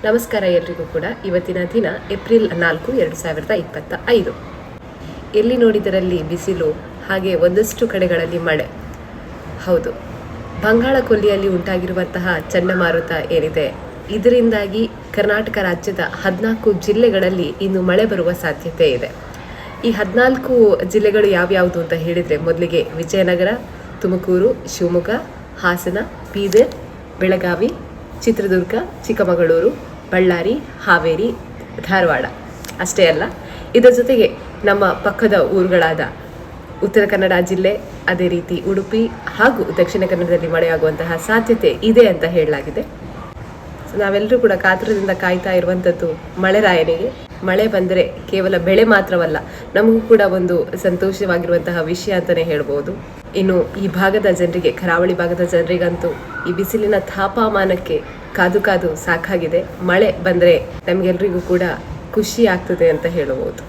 ನಮಸ್ಕಾರ ಎಲ್ರಿಗೂ ಕೂಡ. ಇವತ್ತಿನ ದಿನ ಏಪ್ರಿಲ್ 4, 2025. ಎಲ್ಲಿ ನೋಡಿದರಲ್ಲಿ ಬಿಸಿಲು, ಹಾಗೆ ಒಂದಷ್ಟು ಕಡೆಗಳಲ್ಲಿ ಮಳೆ. ಹೌದು, ಬಂಗಾಳ ಕೊಲ್ಲಿಯಲ್ಲಿ ಉಂಟಾಗಿರುವಂತಹ ಚಂಡಮಾರುತ ಏನಿದೆ, ಇದರಿಂದಾಗಿ ಕರ್ನಾಟಕ ರಾಜ್ಯದ 14 ಜಿಲ್ಲೆಗಳಲ್ಲಿ ಇನ್ನು ಮಳೆ ಬರುವ ಸಾಧ್ಯತೆ ಇದೆ. ಈ 14 ಜಿಲ್ಲೆಗಳು ಯಾವ್ಯಾವುದು ಅಂತ ಹೇಳಿದರೆ, ಮೊದಲಿಗೆ ವಿಜಯನಗರ, ತುಮಕೂರು, ಶಿವಮೊಗ್ಗ, ಹಾಸನ, ಬೀದರ್, ಬೆಳಗಾವಿ, ಚಿತ್ರದುರ್ಗ, ಚಿಕ್ಕಮಗಳೂರು, ಬಳ್ಳಾರಿ, ಹಾವೇರಿ, ಧಾರವಾಡ. ಅಷ್ಟೇ ಅಲ್ಲ, ಇದರ ಜೊತೆಗೆ ನಮ್ಮ ಪಕ್ಕದ ಊರುಗಳಾದ ಉತ್ತರ ಕನ್ನಡ ಜಿಲ್ಲೆ, ಅದೇ ರೀತಿ ಉಡುಪಿ ಹಾಗೂ ದಕ್ಷಿಣ ಕನ್ನಡದಲ್ಲಿ ಮಳೆಯಾಗುವಂತಹ ಸಾಧ್ಯತೆ ಇದೆ ಅಂತ ಹೇಳಲಾಗಿದೆ. ನಾವೆಲ್ಲರೂ ಕೂಡ ಕಾತರದಿಂದ ಕಾಯ್ತಾ ಇರುವಂಥದ್ದು ಮಳೆರಾಯನಿಗೆ. ಮಳೆ ಬಂದರೆ ಕೇವಲ ಬೆಳೆ ಮಾತ್ರವಲ್ಲ, ನಮಗೂ ಕೂಡ ಒಂದು ಸಂತೋಷವಾಗಿರುವಂತಹ ವಿಷಯ ಅಂತಲೇ ಹೇಳ್ಬೋದು. ಇನ್ನು ಈ ಭಾಗದ ಜನರಿಗೆ, ಕರಾವಳಿ ಭಾಗದ ಜನರಿಗಂತೂ ಈ ಬಿಸಿಲಿನ ತಾಪಮಾನಕ್ಕೆ ಕಾದು ಸಾಕಾಗಿದೆ. ಮಳೆ ಬಂದರೆ ನಮಗೆಲ್ರಿಗೂ ಕೂಡ ಖುಷಿ ಆಗ್ತದೆ ಅಂತ ಹೇಳಬಹುದು.